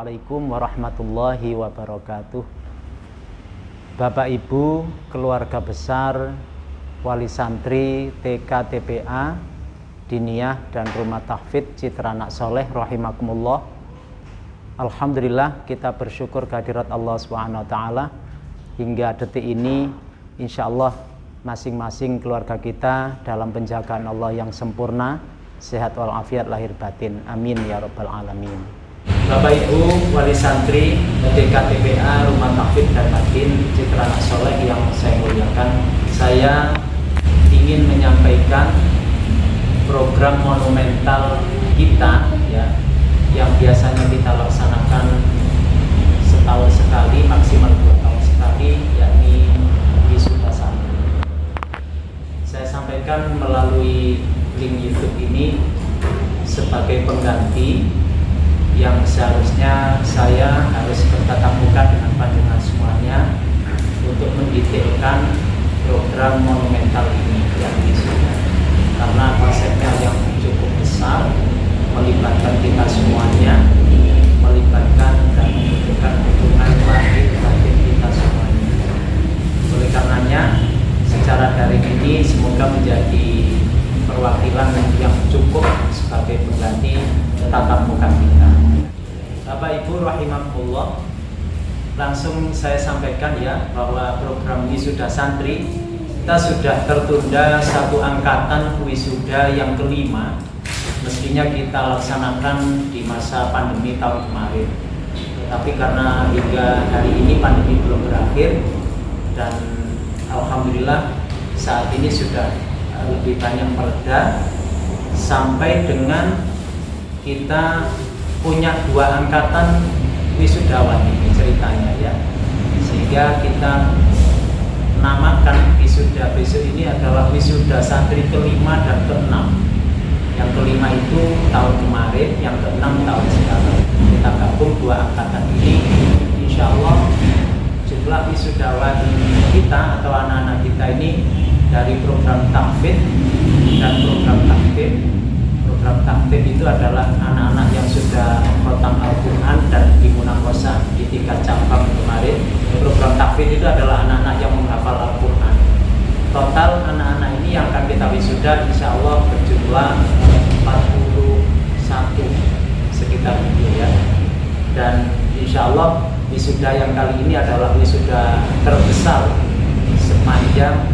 Assalamualaikum warahmatullahi wabarakatuh. Bapak Ibu, keluarga besar, wali santri TK TPA, Diniyah dan Rumah Tahfidz Citra Anak Soleh rahimakumullah. Alhamdulillah, kita bersyukur kehadirat Allah SWT hingga detik ini insya Allah masing-masing keluarga kita dalam penjagaan Allah yang sempurna, sehat walafiat lahir batin, amin ya rabbal alamin. Bapak Ibu wali santri TK TPA Rumah Tahfidz dan Madin Citra Anak Soleh yang saya muliakan, saya ingin menyampaikan program monumental kita ya, yang biasanya kita laksanakan setahun sekali, maksimal 2 tahun sekali, yakni wisuda santri. Saya sampaikan melalui link YouTube ini sebagai pengganti yang seharusnya saya harus bertatap muka dengan panjenengan semuanya untuk mendetailkan program monumental ini yang wisuda, karena konsepnya yang cukup besar, melibatkan kita semuanya, melibatkan dan membutuhkan hubungan lahir batin kita semuanya. Oleh karenanya, secara daring ini semoga menjadi perwakilan yang cukup sebagai pengganti tatap muka kita. Bapak Ibu rahimakumullah, langsung saya sampaikan ya bahwa program wisuda santri kita sudah tertunda satu angkatan wisuda yang kelima. Mestinya kita laksanakan di masa pandemi tahun kemarin, tetapi karena hingga hari ini pandemi belum berakhir dan alhamdulillah saat ini sudah lebih banyak mereda, sampai dengan kita punya 2 angkatan wisudawan ini ceritanya ya, sehingga kita namakan wisuda besok ini adalah wisuda santri kelima dan keenam. Yang kelima itu tahun kemarin, yang keenam tahun sekarang. Kita gabung 2 angkatan ini, insya Allah jumlah wisudawan kita atau anak-anak kita ini dari program tahfidz dan program tahfidz. Program tahfidz itu adalah anak-anak yang sudah khatam Al-Quran dan di munaqosyah di 3 cabang kemarin. Program tahfidz itu adalah anak-anak yang menghafal Al-Quran. Total anak-anak ini yang akan kita wisuda insya Allah berjumlah 41 sekitar itu ya. Dan insya Allah wisuda yang kali ini adalah wisuda terbesar sepanjang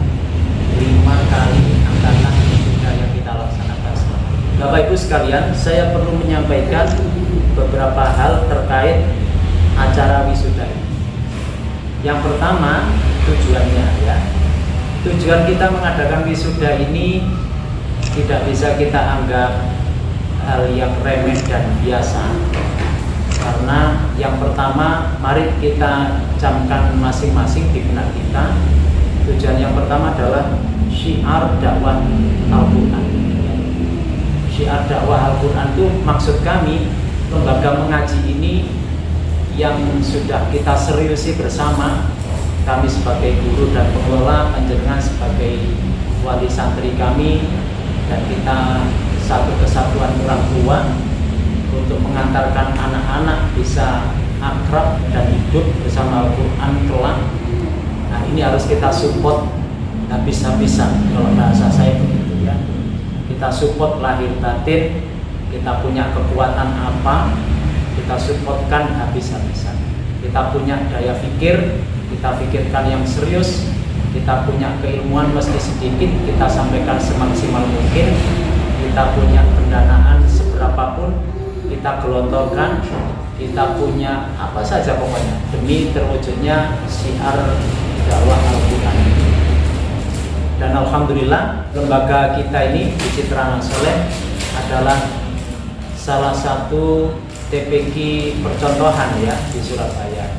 5 kali angkatan wisuda yang kita laksanakan selama. Bapak Ibu sekalian, saya perlu menyampaikan beberapa hal terkait acara wisuda ini. Yang pertama, tujuannya ya. Tujuan kita mengadakan wisuda ini tidak bisa kita anggap hal yang remeh dan biasa, karena yang pertama mari kita camkan masing-masing di benak kita. Tujuan yang pertama adalah syiar dakwah Al-Quran. Syiar dakwah Al-Quran itu maksud kami, lembaga mengaji ini yang sudah kita seriusi bersama, kami sebagai guru dan pengelola, panjenengan sebagai wali santri kami, dan kita satu kesatuan orang tua untuk mengantarkan anak-anak bisa akrab dan hidup bersama Al-Quran kelak. Nah, ini harus kita support habis-habisan, kalau bahasa saya begitu ya. Kita support lahir batin, kita punya kekuatan apa, kita supportkan habis-habisan. Kita punya daya pikir, kita pikirkan yang serius, kita punya keilmuan meski sedikit, kita sampaikan semaksimal mungkin. Kita punya pendanaan seberapapun, kita gelontorkan. Kita punya apa saja pokoknya demi terwujudnya syiar dakwah Al-Quran. Dan alhamdulillah lembaga kita ini di Citra Anak Soleh adalah salah satu TPQ percontohan ya di Surabaya.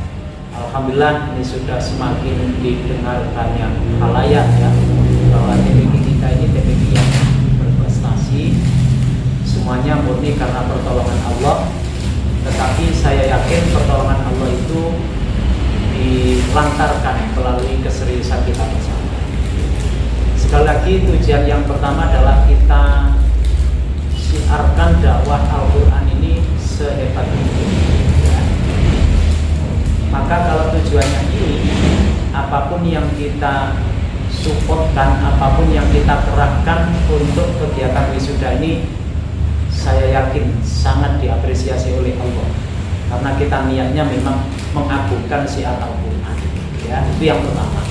Alhamdulillah ini sudah semakin didengar banyak khalayak ya, bahwa TPQ kita ini TPQ yang berprestasi, semuanya murni karena pertolongan Allah. Tetapi saya yakin pertolongan Allah itu dilantarkan melalui keseriusan kita bersama. Sekali lagi, tujuan yang pertama adalah kita syiarkan dakwah Al-Quran ini sehebat mungkin ya. tujuannya ini, apapun yang kita supportkan, apapun yang kita kerahkan untuk kegiatan wisuda ini, saya yakin sangat diapresiasi oleh Allah, karena kita niatnya memang mengagungkan syiar Al-Quran, ya. Itu yang pertama.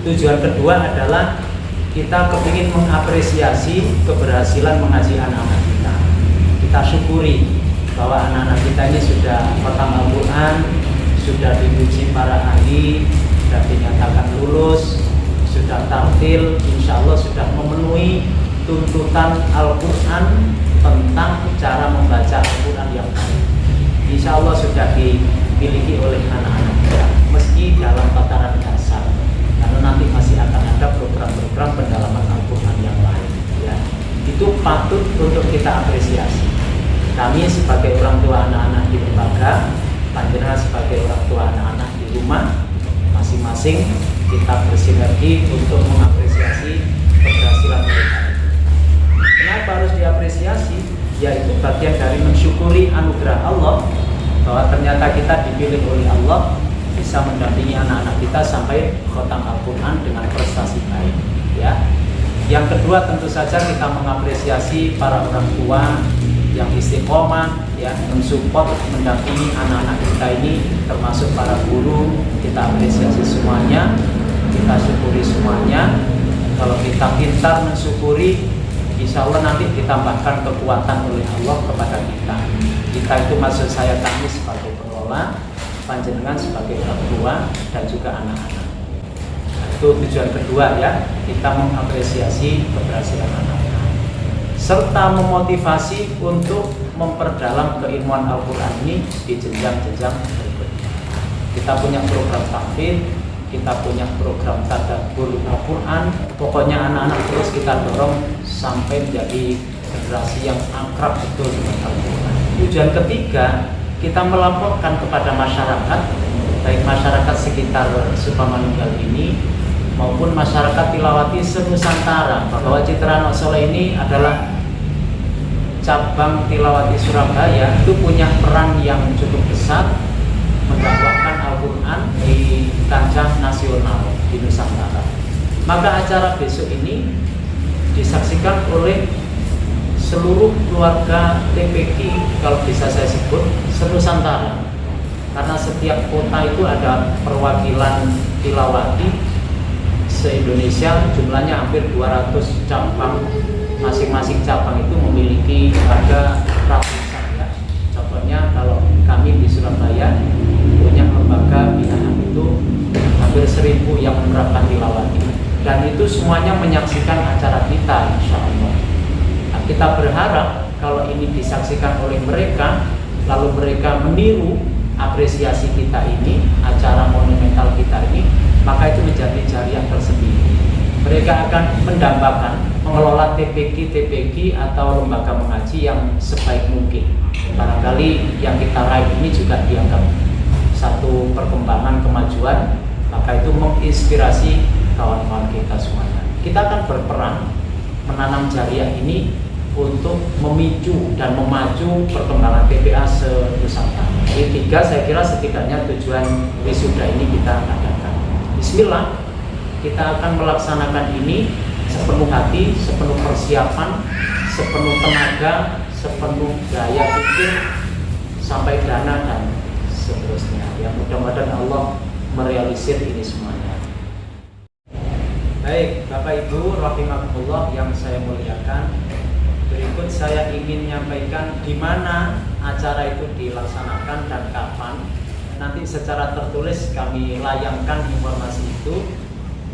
Tujuan kedua adalah kita kepingin mengapresiasi keberhasilan mengaji anak-anak kita. Kita syukuri bahwa anak-anak kita ini sudah khatam Al-Quran, sudah diuji para ahli, sudah dinyatakan lulus, sudah tartil, insya Allah sudah memenuhi tuntutan Al-Quran tentang cara membaca Al-Quran yang baik. Insya Allah sudah dimiliki oleh anak-anak kita, meski dalam tataran dasar, karena nanti masih akan ada program-program pendalaman Al-Quran yang lain, ya. Itu patut untuk kita apresiasi. Kami sebagai orang tua anak-anak di lembaga, panjenengan sebagai orang tua anak-anak di rumah, masing-masing kita bersinergi untuk mengapresiasi keberhasilan mereka. Kenapa harus diapresiasi? Yaitu bagian dari mensyukuri anugerah Allah, bahwa ternyata kita dipilih oleh Allah bisa mendampingi anak-anak kita sampai khatam Al-Quran dengan prestasi baik, ya. Yang kedua, tentu saja kita mengapresiasi para orang tua yang istiqomah, ya, mensupport, mendampingi anak-anak kita ini, termasuk para guru. Kita apresiasi semuanya, kita syukuri semuanya. Kalau kita pintar mensyukuri, insya Allah nanti ditambahkan kekuatan oleh Allah kepada kita. Kita itu, maksud saya, kami sebagai pengelola, panjenengan sebagai orang tua, dan juga anak-anak. Nah, itu tujuan kedua, ya, kita mengapresiasi keberhasilan anak-anak, serta memotivasi untuk memperdalam keilmuan Al-Quran ini di jenjang-jenjang berikutnya. Kita punya program tahfidz, kita punya program tadabbur Al-Quran. Pokoknya anak-anak terus kita dorong sampai menjadi generasi yang akrab betul dengan Al-Quran. Tujuan ketiga, kita melaporkan kepada masyarakat, baik masyarakat sekitar Sukamanunggal ini maupun masyarakat Tilawati se-Nusantara, bahwa Citra Anak Soleh ini adalah cabang Tilawati Surabaya, itu punya peran yang cukup besar mendakwahkan Al-Quran di kancah nasional di Nusantara. Maka acara besok ini disaksikan oleh seluruh keluarga TPQ, kalau bisa saya sebut, se-Nusantara. Karena setiap kota itu ada perwakilan Tilawati se-Indonesia, jumlahnya hampir 200 cabang. Masing-masing cabang itu memiliki ada ratusan, ya. Contohnya kalau kami di Surabaya punya lembaga binaan itu hampir 1000 yang menerapkan tilawati, dan itu semuanya menyaksikan acara kita, insya Allah. Nah, kita berharap kalau ini disaksikan oleh mereka, lalu mereka meniru apresiasi kita ini, acara monumental kita ini, maka itu menjadi jariah tersendiri. Mereka akan mendambakan mengelola TPQ atau lembaga mengaji yang sebaik mungkin. Barangkali yang kita raih ini juga dianggap satu perkembangan kemajuan, maka itu menginspirasi kawan-kawan kita semuanya. Kita akan berperan menanam jariah ini untuk memicu dan memacu perkembangan TPA se-Nusantara. Jadi 3, saya kira setidaknya tujuan wisuda ini kita adakan. Bismillah, kita akan melaksanakan ini sepenuh hati, sepenuh persiapan, sepenuh tenaga, sepenuh daya pikir, sampai dana dan seterusnya. Ya, mudah-mudahan Allah merealisir ini semuanya. Baik, Bapak Ibu rahimakumullah yang saya muliakan, berikut saya ingin menyampaikan di mana acara itu dilaksanakan dan kapan. Nanti secara tertulis kami layangkan informasi itu.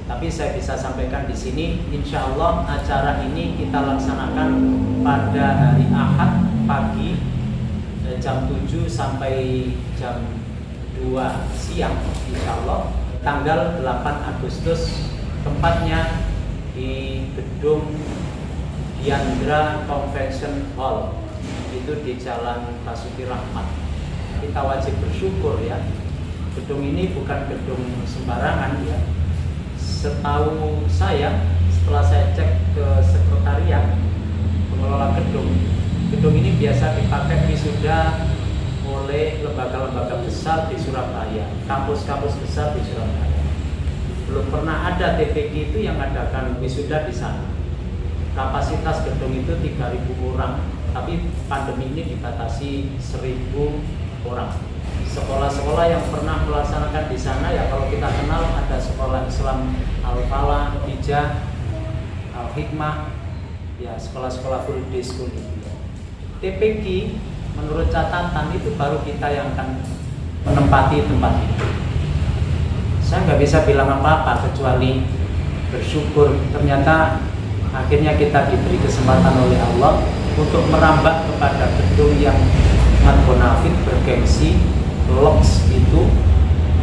Tapi saya bisa sampaikan di sini, insya Allah acara ini kita laksanakan pada hari Ahad pagi jam 7 sampai jam 2 siang, insya Allah, tanggal 8 Agustus. Tempatnya di Gedung Diandra Convention Hall, itu di Jalan Basuki Rahmat. Kita wajib bersyukur, ya, gedung ini bukan gedung sembarangan, ya. Setahu saya, setelah saya cek ke sekretariat pengelola gedung ini biasa dipakai wisuda oleh lembaga-lembaga besar di Surabaya, kampus-kampus besar di Surabaya. Belum pernah ada TPG itu yang adakan wisuda di sana. Kapasitas gedung itu 3.000 orang, tapi pandemi ini dibatasi 1.000 orang. Sekolah-sekolah yang pernah melaksanakan di sana ya kalau kita kenal ada sekolah Islam Al-Falah, Hijah, Al-Hikmah, ya sekolah-sekolah full day school itu. TPG menurut catatan itu baru kita yang akan menempati tempat itu. Saya nggak bisa bilang apa-apa kecuali bersyukur ternyata akhirnya kita diberi kesempatan oleh Allah untuk merambah kepada gedung yang bonafit, bergengsi, lux itu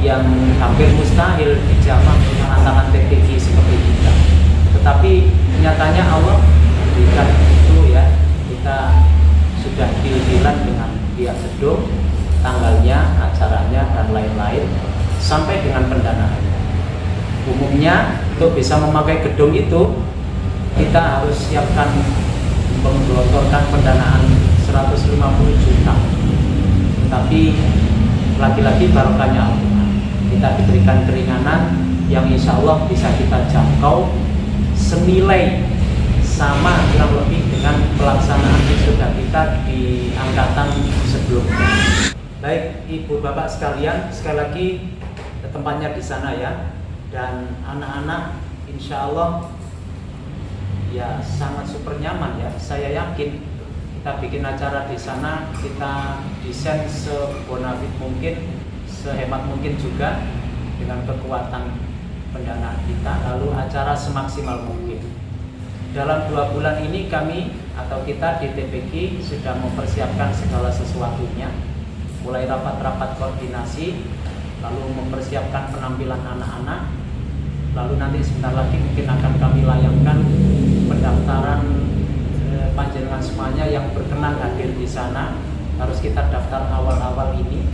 yang hampir mustahil dijamah dengan tangan TPG seperti kita. Tetapi nyatanya Allah berikan itu ya, kita sudah deal-dealan dengan pihak gedung, tanggalnya, acaranya dan lain-lain sampai dengan pendanaannya. Umumnya untuk bisa memakai gedung itu kita harus siapkan menggelontorkan pendanaan 150 juta. Tapi lagi-lagi barokahnya Al-Quran, kita diberikan keringanan yang insya Allah bisa kita jangkau senilai sama kurang lebih dengan pelaksanaan wisuda kita di angkatan sebelumnya. Baik ibu bapak sekalian, sekali lagi tempatnya di sana ya, dan anak-anak insya Allah ya sangat super nyaman ya. Saya yakin kita bikin acara di sana, kita desain sebonafit mungkin, sehemat mungkin juga dengan kekuatan pendanaan kita, lalu acara semaksimal mungkin. Dalam 2 bulan ini kami atau kita di TPG sudah mempersiapkan segala sesuatunya, mulai rapat-rapat koordinasi, lalu mempersiapkan penampilan anak-anak, lalu nanti sebentar lagi mungkin akan kami layangkan pendaftaran panjenengan semuanya yang berkenan hadir di sana. Harus kita daftar awal-awal ini,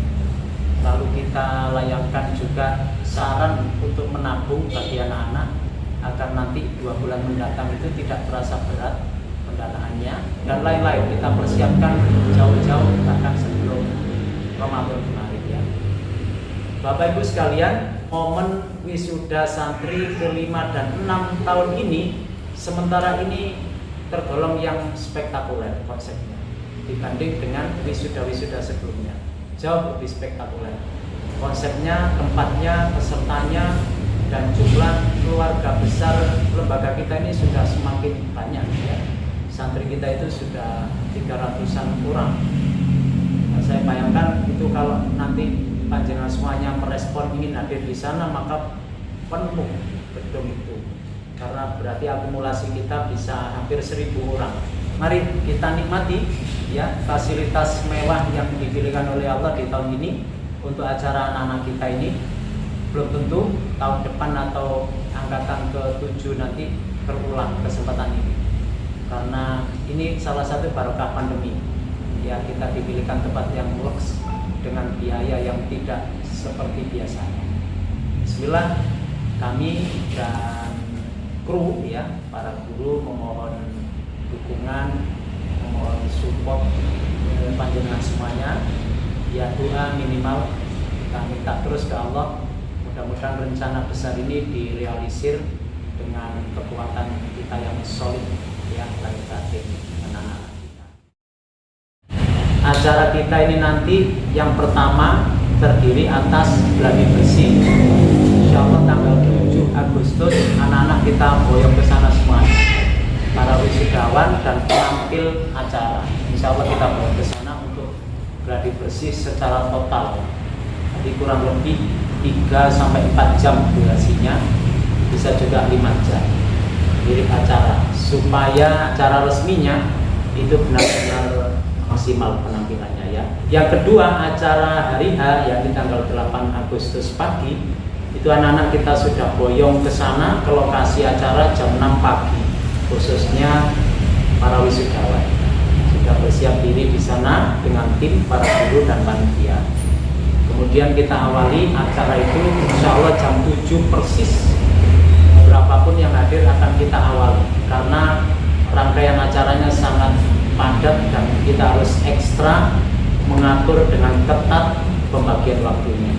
lalu kita layangkan juga saran untuk menabung bagi anak-anak agar nanti 2 bulan mendatang itu tidak terasa berat pendanaannya dan lain-lain. Kita persiapkan jauh-jauh bahkan sebelum Ramadan kemarin ya. Bapak Ibu sekalian, momen wisuda santri ke-5 dan 6 tahun ini sementara ini tergolong yang spektakuler konsepnya dibanding dengan wisuda-wisuda sebelumnya. Jauh lebih spektakuler konsepnya, tempatnya, pesertanya, dan jumlah keluarga besar lembaga kita ini sudah semakin banyak ya. Santri kita itu sudah 300-an orang. Nah, saya bayangkan itu kalau nanti panjenengan semuanya merespon ingin hadir di sana, maka penuh gedung itu. Karena berarti akumulasi kita bisa hampir 1.000 orang. Mari kita nikmati ya fasilitas mewah yang dipilihkan oleh Allah di tahun ini untuk acara anak-anak kita ini. Belum tentu tahun depan atau angkatan ke-7 nanti terulang kesempatan ini, karena ini salah satu barokah pandemi ya, kita dipilihkan tempat yang luks dengan biaya yang tidak seperti biasanya. Bismillah, kami dan kru ya, para guru memohon dukungan, memohon support panjenengan semuanya ya. Doa minimal kita minta terus ke Allah, mudah-mudahan rencana besar ini direalisir dengan kekuatan kita yang solid ya, lahir batin anak-anak kita. Acara kita ini nanti yang pertama terdiri atas gladi bersih. Insya Allah tanggal 7 Agustus anak-anak kita boyong ke sana semua, para wisudawan dan penampil acara. Insya Allah kita boyong ke sana untuk gladi bersih secara total. Jadi kurang lebih 3-4 jam durasinya, bisa juga 5 jam mirip acara, supaya acara resminya itu benar-benar maksimal penampilannya ya. Yang kedua, acara hari H yang di tanggal 8 Agustus pagi itu anak-anak kita sudah boyong ke sana, ke lokasi acara jam 6 pagi, khususnya para wisudawan sudah bersiap diri di sana dengan tim para guru dan panitia. Kemudian kita awali acara itu insya Allah jam 7 persis. Berapapun yang hadir akan kita awali, karena rangkaian acaranya sangat padat dan kita harus ekstra mengatur dengan ketat pembagian waktunya.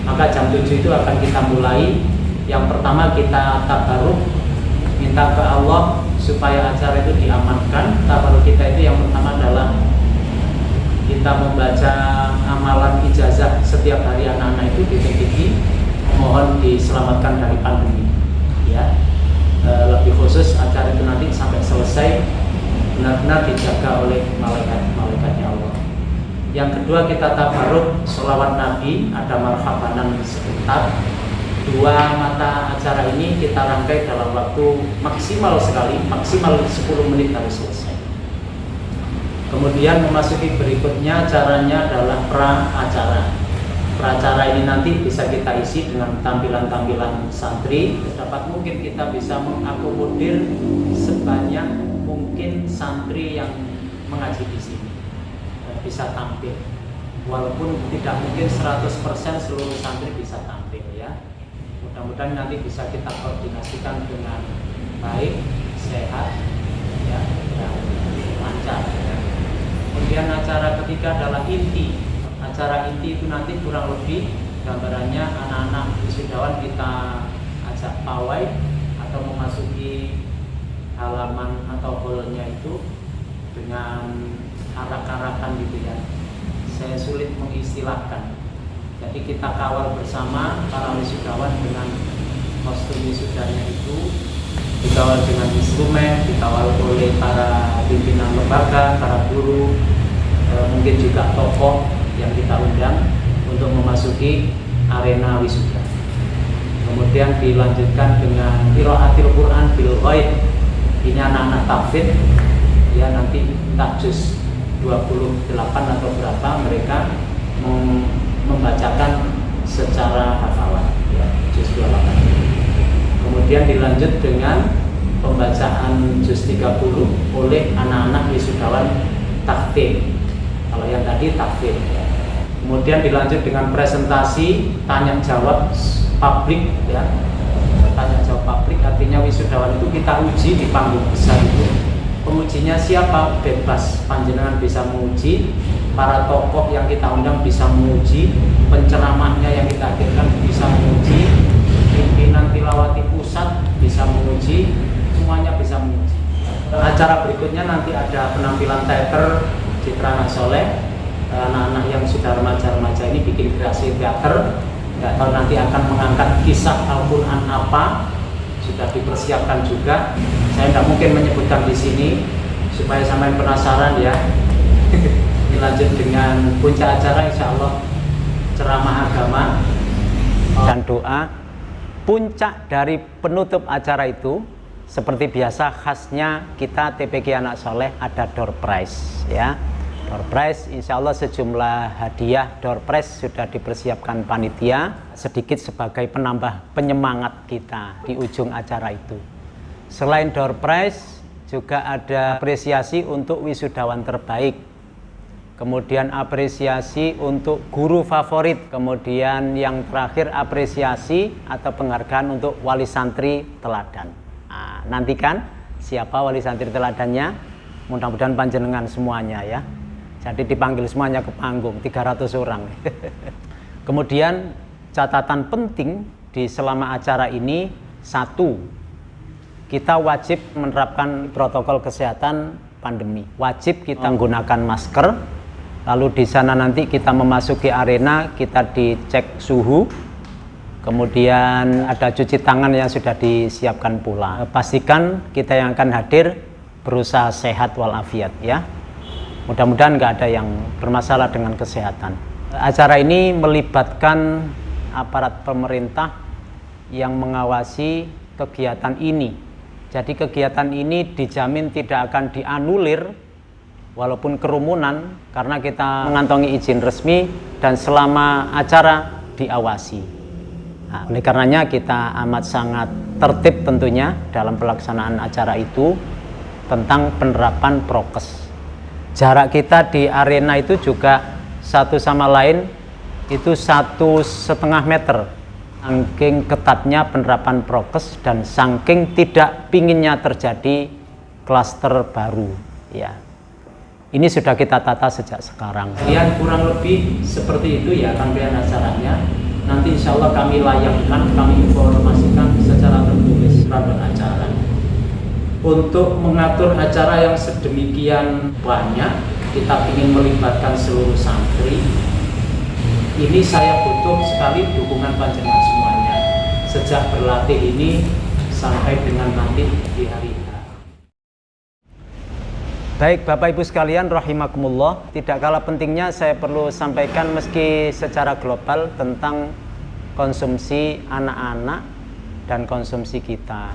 Maka jam 7 itu akan kita mulai. Yang pertama kita tabaruk, minta ke Allah supaya acara itu diamankan. Tabaruk kita itu yang pertama adalah kita membaca amalan ijazah setiap hari anak-anak itu di TPQ, mohon diselamatkan dari pandemi. Ya, lebih khusus acara itu nanti sampai selesai benar-benar dijaga oleh malaikatnya Allah. Yang kedua kita tabaruk sholawat Nabi, ada marhabanan sebentar. Dua mata acara ini kita rangkai dalam waktu maksimal sekali, maksimal 10 menit harus selesai. Kemudian memasuki berikutnya, caranya adalah pra-acara. Pra-acara ini nanti bisa kita isi dengan tampilan-tampilan santri. Sedapat mungkin kita bisa mengakomodir sebanyak mungkin santri yang mengaji di sini bisa tampil. Walaupun tidak mungkin 100% seluruh santri bisa tampil ya. Mudah-mudahan nanti bisa kita koordinasikan dengan baik, sehat, ya, dan lancar. Ya. Kemudian acara ketiga adalah inti. Acara inti itu nanti kurang lebih gambarannya anak-anak wisudawan kita ajak pawai atau memasuki halaman atau hallnya itu dengan arak-arakan gitu ya. Saya sulit mengistilahkan. Jadi kita kawal bersama para wisudawan dengan kostum wisudanya itu, dikawal dengan instrumen, dikawal oleh para pimpinan lembaga, para guru, mungkin juga tokoh yang kita undang untuk memasuki arena wisuda. Kemudian dilanjutkan dengan qiraatil Quran bil ghaib. Ini anak-anak tahfidz ya, nanti entah juz 28 atau berapa mereka membacakan secara hafalan ya, juz 28. Kemudian dilanjut dengan pembacaan juz 30 oleh anak-anak wisudawan tahfidz. Kalau yang tadi tahfidz ya. Kemudian dilanjut dengan presentasi tanya jawab publik ya. Tanya jawab publik artinya wisudawan itu kita uji di panggung besar itu. Pengujinya siapa? Bebas, panjenengan bisa menguji, para tokoh yang kita undang bisa menguji, penceramahnya yang kita hadirkan bisa menguji, pimpinan tilawati pusat bisa menguji, semuanya bisa menguji. Acara berikutnya nanti ada penampilan teater Citra Anak Soleh. Anak-anak yang sudah remaja-remaja ini bikin kreasi teater, nggak tahu nanti akan mengangkat kisah Al-Quran apa, sudah dipersiapkan juga. Saya tidak mungkin menyebutkan di sini supaya sampai penasaran ya. Dilanjut dengan puncak acara insya Allah ceramah agama dan doa. Puncak dari penutup acara itu seperti biasa khasnya kita TPQ Anak Soleh ada door prize ya. Door prize insya Allah sejumlah hadiah door prize sudah dipersiapkan panitia sedikit sebagai penambah penyemangat kita di ujung acara itu. Selain door prize juga ada apresiasi untuk wisudawan terbaik, kemudian apresiasi untuk guru favorit, kemudian yang terakhir apresiasi atau penghargaan untuk wali santri teladan. Nah, nantikan siapa wali santri teladannya, mudah-mudahan panjenengan semuanya ya. Jadi dipanggil semuanya ke panggung, 300 orang. Kemudian catatan penting di selama acara ini, satu, kita wajib menerapkan protokol kesehatan pandemi. Wajib kita menggunakan masker. Lalu di sana nanti kita memasuki arena, kita dicek suhu. Kemudian ada cuci tangan yang sudah disiapkan pula. Pastikan kita yang akan hadir berusaha sehat walafiat ya. Mudah-mudahan nggak ada yang bermasalah dengan kesehatan. Acara ini melibatkan aparat pemerintah yang mengawasi kegiatan ini. Jadi kegiatan ini dijamin tidak akan dianulir walaupun kerumunan karena kita mengantongi izin resmi dan selama acara diawasi. Nah, oleh karenanya kita amat sangat tertib tentunya dalam pelaksanaan acara itu tentang penerapan prokes. Jarak kita di arena itu juga satu sama lain itu 1,5 meter. Saking ketatnya penerapan prokes dan saking tidak pinginnya terjadi klaster baru ya. Ini sudah kita tata sejak sekarang. Lihat kurang lebih seperti itu ya rangkaian acaranya. Nanti insya Allah kami layangkan, kami informasikan secara tertulis pada acara. Untuk mengatur acara yang sedemikian banyak, kita ingin melibatkan seluruh santri. Ini saya butuh sekali dukungan panjenengan semuanya. Sejak berlatih ini sampai dengan nanti di hari H. Baik Bapak Ibu sekalian rahimakumullah, tidak kalah pentingnya saya perlu sampaikan meski secara global tentang konsumsi anak-anak dan konsumsi kita.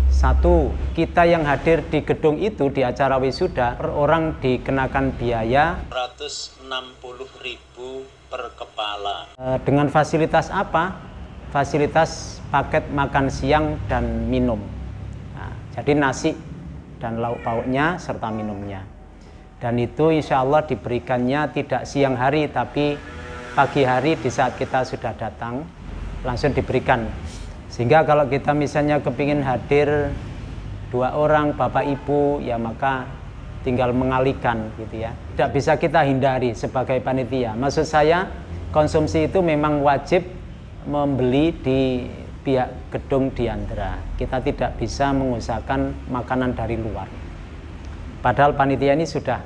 Satu, kita yang hadir di gedung itu di acara wisuda, per orang dikenakan biaya 160.000 per kepala. Dengan fasilitas apa? Fasilitas paket makan siang dan minum. Nah, jadi nasi dan lauk pauknya serta minumnya, dan itu insya Allah diberikannya tidak siang hari tapi pagi hari di saat kita sudah datang langsung diberikan, sehingga kalau kita misalnya kepingin hadir 2 orang bapak ibu ya maka tinggal mengalihkan gitu ya, tidak bisa kita hindari sebagai panitia. Maksud saya konsumsi itu memang wajib membeli di pihak gedung Diandra. Kita tidak bisa mengusahakan makanan dari luar. Padahal panitia ini sudah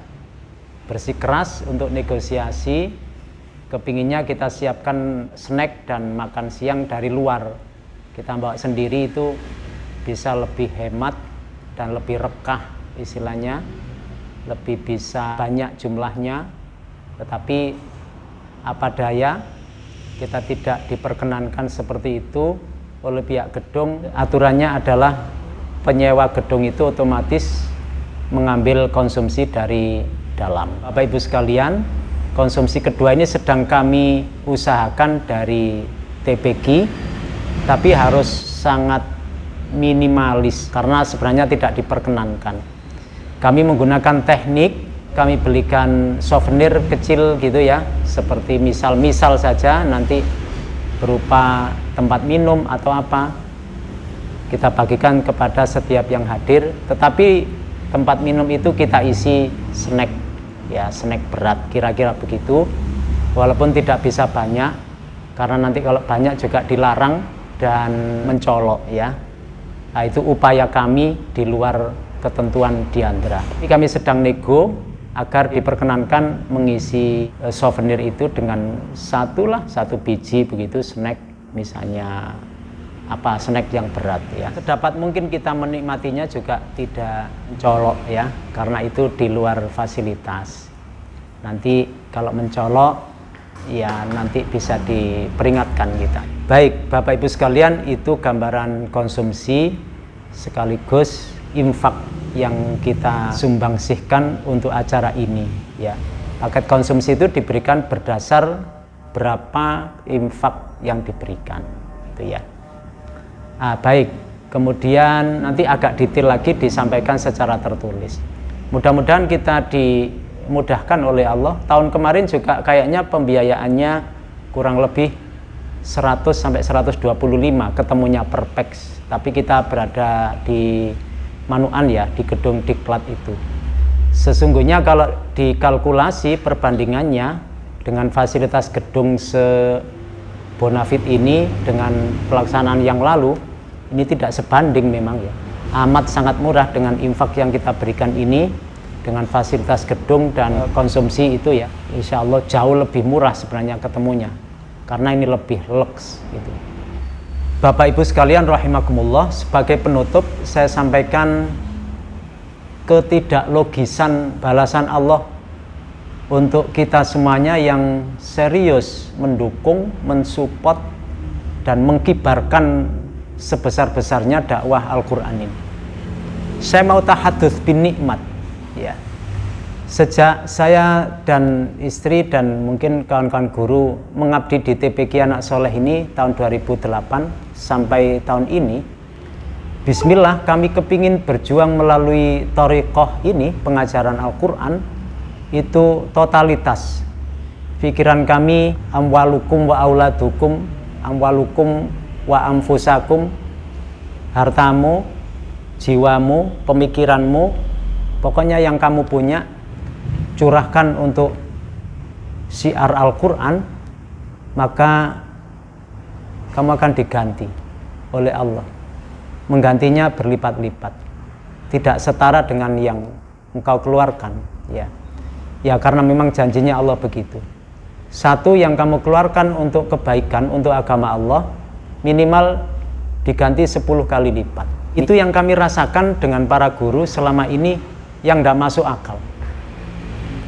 bersikeras untuk negosiasi, kepinginnya kita siapkan snack dan makan siang dari luar. Kita bawa sendiri itu bisa lebih hemat dan lebih rekah istilahnya, lebih bisa banyak jumlahnya, tetapi apa daya kita tidak diperkenankan seperti itu oleh pihak gedung. Aturannya adalah penyewa gedung itu otomatis mengambil konsumsi dari dalam. Bapak Ibu sekalian, konsumsi kedua ini sedang kami usahakan dari TPG, tapi harus sangat minimalis karena sebenarnya tidak diperkenankan. Kami menggunakan teknik, kami belikan souvenir kecil gitu ya, seperti misal saja nanti berupa tempat minum atau apa, kita bagikan kepada setiap yang hadir, tetapi tempat minum itu kita isi snack ya, snack berat kira-kira begitu, walaupun tidak bisa banyak karena nanti kalau banyak juga dilarang dan mencolok ya. Nah, itu upaya kami di luar ketentuan Diandra. Ini kami sedang nego agar diperkenankan mengisi souvenir itu dengan satu biji begitu snack, misalnya apa snack yang berat ya. Sedapat mungkin kita menikmatinya juga tidak mencolok ya, karena itu di luar fasilitas. Nanti kalau mencolok ya nanti bisa diperingatkan kita. Baik Bapak Ibu sekalian, itu gambaran konsumsi sekaligus infak yang kita sumbangsihkan untuk acara ini ya. Paket konsumsi itu diberikan berdasar berapa infak yang diberikan itu ya. Baik, kemudian nanti agak detail lagi disampaikan secara tertulis. Mudah-mudahan kita dimudahkan oleh Allah. Tahun kemarin juga kayaknya pembiayaannya kurang lebih 100 sampai 125 ketemunya per pax, tapi kita berada di Manuan ya, di gedung Diklat itu. Sesungguhnya kalau dikalkulasi perbandingannya dengan fasilitas gedung se-Bonafit ini dengan pelaksanaan yang lalu, ini tidak sebanding memang ya. Amat sangat murah dengan infak yang kita berikan ini, dengan fasilitas gedung dan konsumsi itu ya, insya Allah jauh lebih murah sebenarnya ketemunya, karena ini lebih lux gitu. Bapak Ibu sekalian rahimakumullah, sebagai penutup saya sampaikan ketidaklogisan balasan Allah untuk kita semuanya yang serius mendukung, mensupport dan mengkibarkan sebesar-besarnya dakwah Al-Qur'an ini. Saya mau tahadduts bin nikmat ya. Sejak saya dan istri dan mungkin kawan-kawan guru mengabdi di TPG Anak Soleh ini tahun 2008 sampai tahun ini, bismillah kami kepingin berjuang melalui thariqah ini, pengajaran Al-Quran itu totalitas. Pikiran kami amwalukum wa auladukum, amwalukum wa anfusakum, hartamu, jiwamu, pemikiranmu, pokoknya yang kamu punya curahkan untuk syiar Al-Quran, maka kamu akan diganti oleh Allah, menggantinya berlipat-lipat, tidak setara dengan yang engkau keluarkan, ya karena memang janjinya Allah begitu. Satu yang kamu keluarkan untuk kebaikan, untuk agama Allah, minimal diganti 10 kali lipat. Itu yang kami rasakan dengan para guru selama ini, yang tidak masuk akal.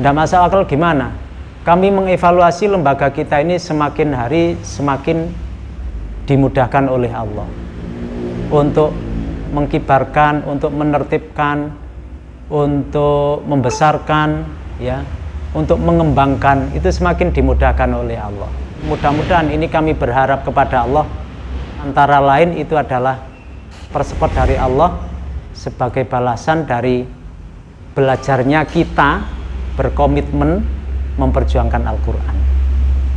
Tidak masuk akal gimana? Kami mengevaluasi lembaga kita ini semakin hari semakin dimudahkan oleh Allah untuk mengkibarkan, untuk menertibkan, untuk membesarkan, ya, untuk mengembangkan, itu semakin dimudahkan oleh Allah. Mudah-mudahan ini kami berharap kepada Allah, antara lain itu adalah persupport dari Allah sebagai balasan dari belajarnya kita berkomitmen memperjuangkan Al-Quran.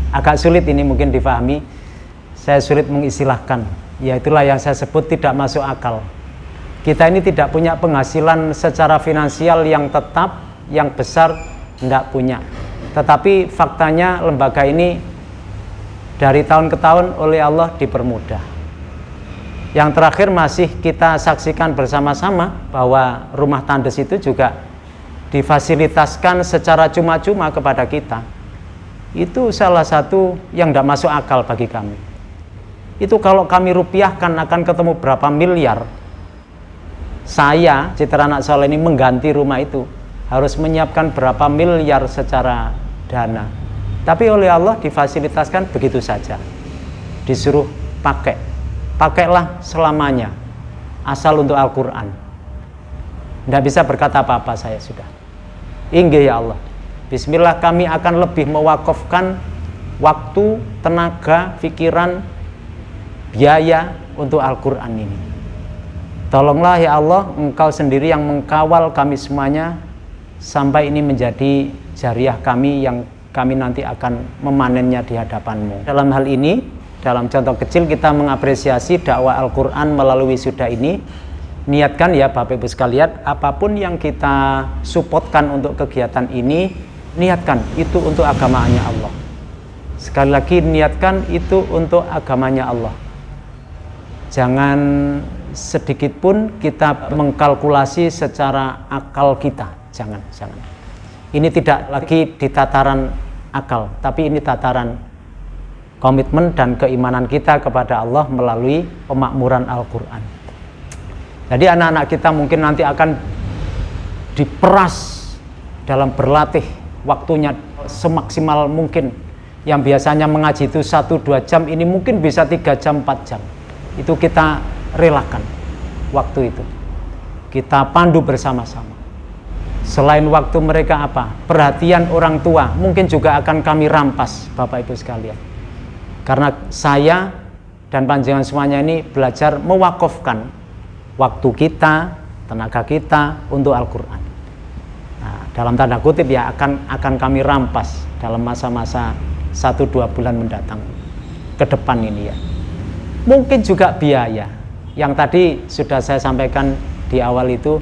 Agak sulit ini mungkin difahami, saya sulit mengistilahkan, ya itulah yang saya sebut tidak masuk akal. Kita ini tidak punya penghasilan secara finansial yang tetap, yang besar, tidak punya. Tetapi faktanya lembaga ini dari tahun ke tahun oleh Allah dipermudah. Yang terakhir masih kita saksikan bersama-sama bahwa rumah tandes itu juga difasilitaskan secara cuma-cuma kepada kita. Itu salah satu yang tidak masuk akal bagi kami. Itu kalau kami rupiahkan akan ketemu berapa miliar. Saya, Citra Anak Soleh ini mengganti rumah itu harus menyiapkan berapa miliar secara dana. Tapi oleh Allah difasilitaskan begitu saja. Disuruh pakailah selamanya, asal untuk Al-Quran. Tidak bisa berkata apa-apa saya sudah. Inggih ya Allah, bismillah, kami akan lebih mewakafkan waktu, tenaga, pikiran, biaya untuk Al-Quran ini. Tolonglah ya Allah, Engkau sendiri yang mengkawal kami semuanya sampai ini menjadi jariah kami yang kami nanti akan memanennya di hadapan-Mu. Dalam hal ini, dalam contoh kecil kita mengapresiasi dakwah Al-Quran melalui wisuda ini. Niatkan ya Bapak Ibu sekalian, apapun yang kita supportkan untuk kegiatan ini, niatkan itu untuk agamanya Allah. Sekali lagi, niatkan itu untuk agamanya Allah. Jangan sedikit pun kita mengkalkulasi secara akal kita. Jangan. Ini tidak lagi di tataran akal, tapi ini tataran komitmen dan keimanan kita kepada Allah melalui pemakmuran Al-Quran. Jadi anak-anak kita mungkin nanti akan diperas dalam berlatih, waktunya semaksimal mungkin. Yang biasanya mengaji itu 1-2 jam, ini mungkin bisa 3 jam, 4 jam. Itu kita relakan waktu itu. Kita pandu bersama-sama. Selain waktu mereka apa? Perhatian orang tua mungkin juga akan kami rampas Bapak Ibu sekalian. Karena saya dan panjenengan semuanya ini belajar mewakafkan waktu kita, tenaga kita untuk Al-Quran. Nah, dalam tanda kutip ya akan kami rampas dalam masa-masa 1-2 bulan mendatang ke depan ini ya. Mungkin juga biaya yang tadi sudah saya sampaikan di awal itu.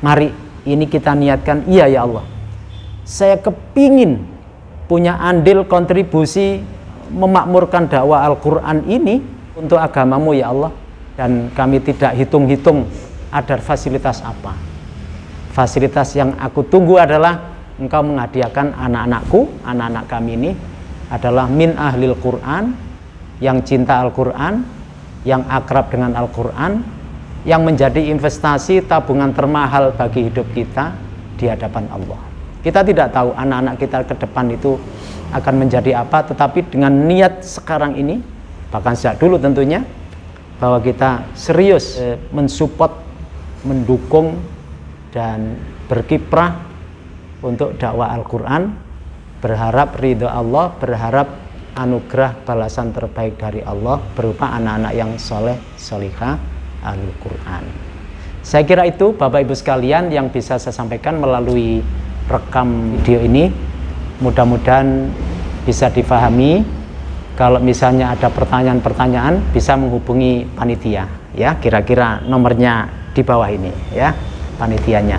Mari ini kita niatkan, iya ya Allah, saya kepingin punya andil kontribusi memakmurkan dakwah Al-Quran ini untuk agamamu ya Allah. Dan kami tidak hitung-hitung ada fasilitas apa. Fasilitas yang aku tunggu adalah Engkau menghadiahkan anak-anakku, anak-anak kami ini adalah min ahlil Quran, yang cinta Al-Quran, yang akrab dengan Al-Quran, yang menjadi investasi tabungan termahal bagi hidup kita di hadapan Allah. Kita tidak tahu anak-anak kita ke depan itu akan menjadi apa, tetapi dengan niat sekarang ini, bahkan sejak dulu tentunya, bahwa kita serius mensupport, mendukung, dan berkiprah untuk dakwah Al-Quran, berharap ridho Allah, berharap anugerah balasan terbaik dari Allah berupa anak-anak yang soleh, solihah, Al-Quran. Saya kira itu Bapak Ibu sekalian yang bisa saya sampaikan melalui rekam video ini. Mudah-mudahan bisa difahami. Kalau misalnya ada pertanyaan-pertanyaan bisa menghubungi panitia ya, kira-kira nomornya di bawah ini ya, panitianya.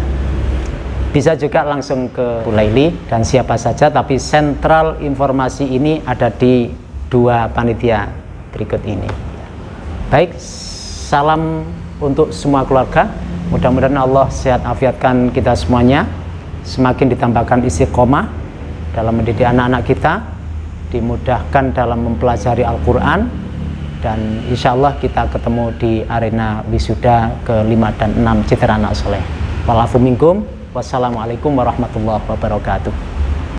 Bisa juga langsung ke Bu Laili dan siapa saja, tapi sentral informasi ini ada di dua panitia berikut ini. Baik, salam untuk semua keluarga. Mudah-mudahan Allah sehat afiatkan kita semuanya, semakin ditambahkan istiqomah dalam mendidik anak-anak kita, dimudahkan dalam mempelajari Al-Quran, dan insya Allah kita ketemu di arena wisuda ke-5 dan 6 Citra Anak Soleh. Walafu minkum. Wassalamualaikum warahmatullahi wabarakatuh.